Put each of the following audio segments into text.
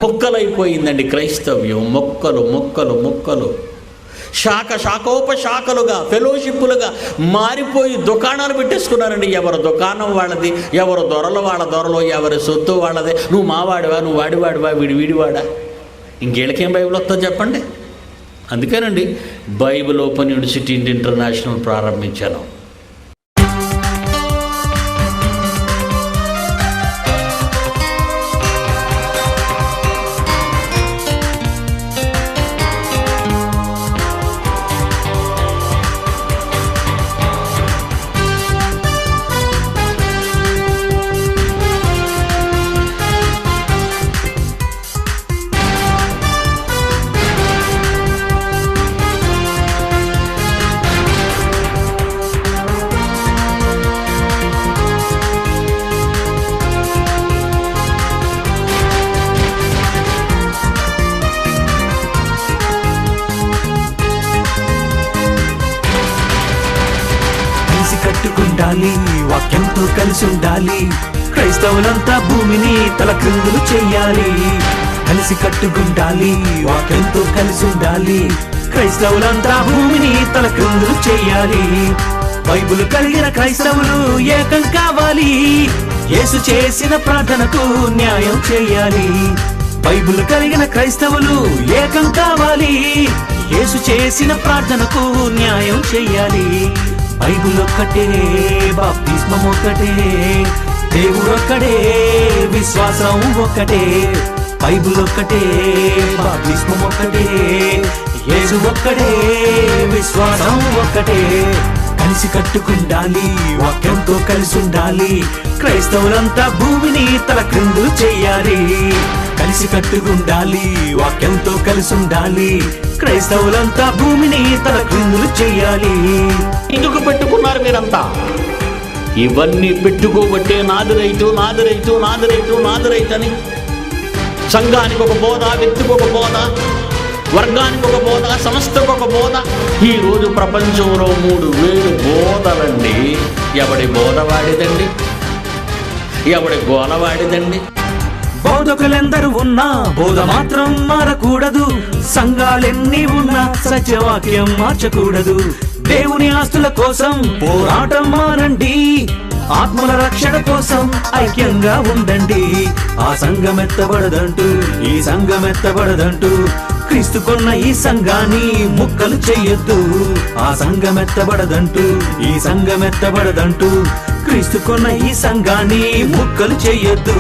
మొక్కలైపోయిందండి క్రైస్తవ్యం. మొక్కలు మొక్కలు మొక్కలు, శాఖోపశాఖలుగా, ఫెలోషిప్పులుగా మారిపోయి దుకాణాలు పెట్టేసుకున్నారండి. ఎవరి దుకాణం వాళ్ళది, ఎవరు దొరలు వాళ్ళ దొరలు, ఎవరి సొత్తు వాళ్ళదే. నువ్వు మావాడివా, నువ్వు వాడివాడివా, వీడివాడా. ఇంకేళ్ళకేం బైబిల్ వస్తుందో చెప్పండి. అందుకేనండి బైబిల్ ఓపెన్ యూనివర్సిటీ ఇంటర్నేషనల్ ప్రారంభించాను. కట్టుకుండాలి, వాక్యంతో కలిసి ఉండాలి. క్రైస్తవులంతా భూమిని తలక్రిందులు చెయ్యాలి. కలిసి కట్టుకుండాలి, వాక్యంతో కలిసి ఉండాలి. క్రైస్తవులంతా భూమిని తలక్రిందులు చెయ్యాలి. బైబిల్ కలిగిన క్రైస్తవులు ఏకం కావాలి. యేసు చేసిన ప్రార్థనకు న్యాయం చేయాలి. బైబిల్ కలిగిన క్రైస్తవులు ఏకం కావాలి. యేసు చేసిన ప్రార్థనకు న్యాయం చెయ్యాలి. బైబిల్ ఒక్కటే, బాప్తిస్మం ఒక్కటే, దేవుడు ఒక్కడే, విశ్వాసం ఒక్కటే. బైబిల్ ఒక్కటే, బాప్తిస్మం ఒక్కటే, యేసు ఒక్కడే, విశ్వాసం ఒక్కటే. కలిసి కట్టుకుండాలి, వాక్యంతో కలిసి ఉండాలి. క్రైస్తవులంతా భూమిని తలక్రిందులు చెయ్యాలి. కలిసి కట్టుకుండాలి, వాక్యంతో కలిసి ఉండాలి. క్రైస్తవులంతా భూమిని తలక్రిందులు చెయ్యాలి. ఎందుకు పెట్టుకున్నారు మీరంతా? ఇవన్నీ పెట్టుకోబట్టే నాది రైతు అని సంఘానికి ఒక బోధ, వ్యక్తికి ఒక బోధ, వర్గానికి ఒక బోధ, సంస్థకు ఒక బోధ. ఈరోజు ప్రపంచంలో 3000 బోధలండి. ఎవడి బోధ వాడిదండి, ఎవడి గోల వాడిదండి. బోధకులెందరూ ఉన్నా బోధ మాత్రం మారకూడదు. సంఘాలెన్ని ఉన్నా సత్యవాక్యం మార్చకూడదు. దేవుని ఆస్తుల కోసం పోరాటం మానండి. ఆత్మల రక్షణ కోసం ఐక్యంగా ఉండండి. ఆ సంఘం ఎత్తబడదంటూ, ఈ సంఘం ఎత్తబడదంటూ, క్రీస్తు కొన్న ఈ సంఘాన్ని ముక్కలు చెయ్యొద్దు. ఆ సంఘం ఎత్తబడదంటూ, ఈ సంఘం ఎత్తబడదంటూ, క్రీస్తు కొన్న ఈ సంఘాన్ని ముక్కలు చెయ్యొద్దు.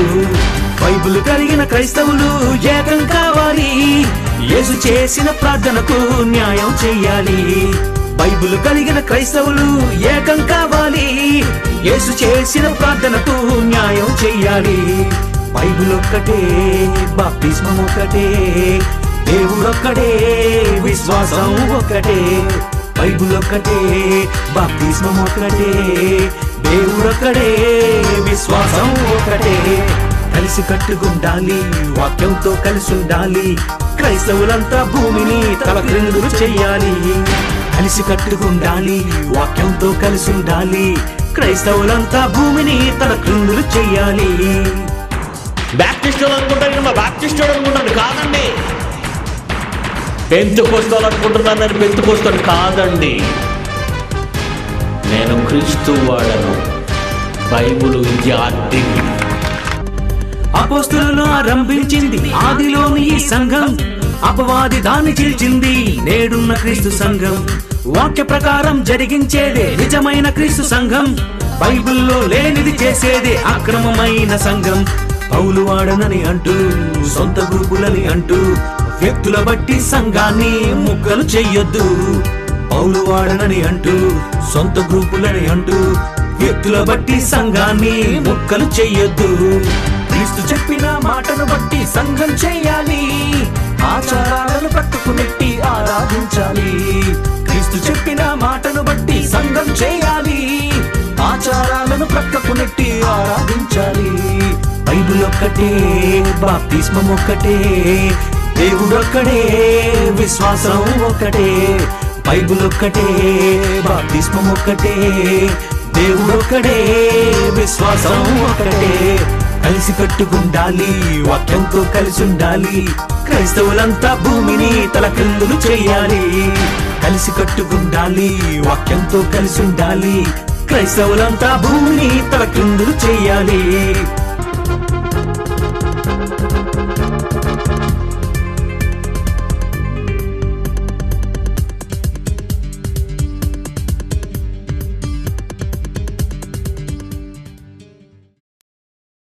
బైబిల్ కలిగిన క్రైస్తవులు ఏకం కావాలి. యేసు చేసిన ప్రార్థనకు న్యాయం చెయ్యాలి. బైబిల్ కలిగిన క్రైస్తవులు ఏకం కావాలి. యేసు చేసిన ప్రార్థనకు న్యాయం చెయ్యాలి. బైబిల్ ఒక్కటే, బాప్తిస్మం ఒక్కటే, దేవుడొక్కడే, విశ్వాసం ఒక్కటే. బైబిల్ ఒక్కటే, బాప్తిస్మం ఒక్కటే, దేవుడొక్కడే, విశ్వాసం ఒక్కటే. కలిసి కట్టుకుండాలి, వాక్యంతో కలిసి ఉండాలి. క్రైస్తవులంతా భూమిని తలక్రిందులు చెయ్యాలి. కలిసి కట్టుకుండాలి, వాక్యంతో కలిసి ఉండాలి. క్రైస్తవులంతా భూమిని తలక్రిందులు చెయ్యాలి. బ్యాప్టిస్టులు అనుకుంటారు, మా బ్యాప్టిస్టులు అనుకుంటారు. కాదండి. పెంతెకోస్తలు అనుకుంటున్నాను, పెంతెకోస్తలు కాదండి. నేను క్రీస్తు వాడను, బైబిల్ విద్యార్థిని. అపోస్తలులను ఆరంభించింది ఆదిలోని ఈ సంఘం. అపవాది దాన్ని చీల్చింది నేడున్న క్రీస్తు సంఘం. వాక్య ప్రకారం జరిగించేదే నిజమైన క్రీస్తు సంఘం. బైబిల్లో లేనిది చేసేదే అక్రమమైన సంఘం. పౌలు వాడనని అంటూ, సొంత గ్రూపులని అంటూ, వ్యక్తుల బట్టి సంఘాన్ని ముక్కలు చెయ్యొద్దు. పౌలు వాడనని అంటూ, సొంత గ్రూపులని అంటూ, వ్యక్తుల బట్టి సంఘాన్ని ముక్కలు చెయ్యొద్దు. క్రీస్తు చెప్పిన మాటను బట్టి సంఘం చేయాలి. ఆచారాలను పట్టుకునెట్టి ఆరాధించాలి. క్రీస్తు చెప్పిన మాటను బట్టి సంఘం చేయాలి. ఆచారాలను ప్రక్కకు నెట్టి ఆరాధించాలి. బైబిల్ ఒక్కటే, బాప్తిస్మం ఒక్కటే, దేవుడొక్కడే, విశ్వాసం ఒక్కటే. బైబిల్ ఒక్కటే, బాప్తిస్మం ఒక్కటే, దేవుడొక్కడే, విశ్వాసం ఒక్కటే. కలిసి కట్టుకుండాలి, వాక్యంతో కలిసి ఉండాలి. క్రైస్తవులంతా భూమిని తలకిందులు చేయాలి. కలిసి కట్టుకుండాలి, వాక్యంతో కలిసి ఉండాలి. క్రైస్తవులంతా భూమిని తలకిందులు చేయాలి.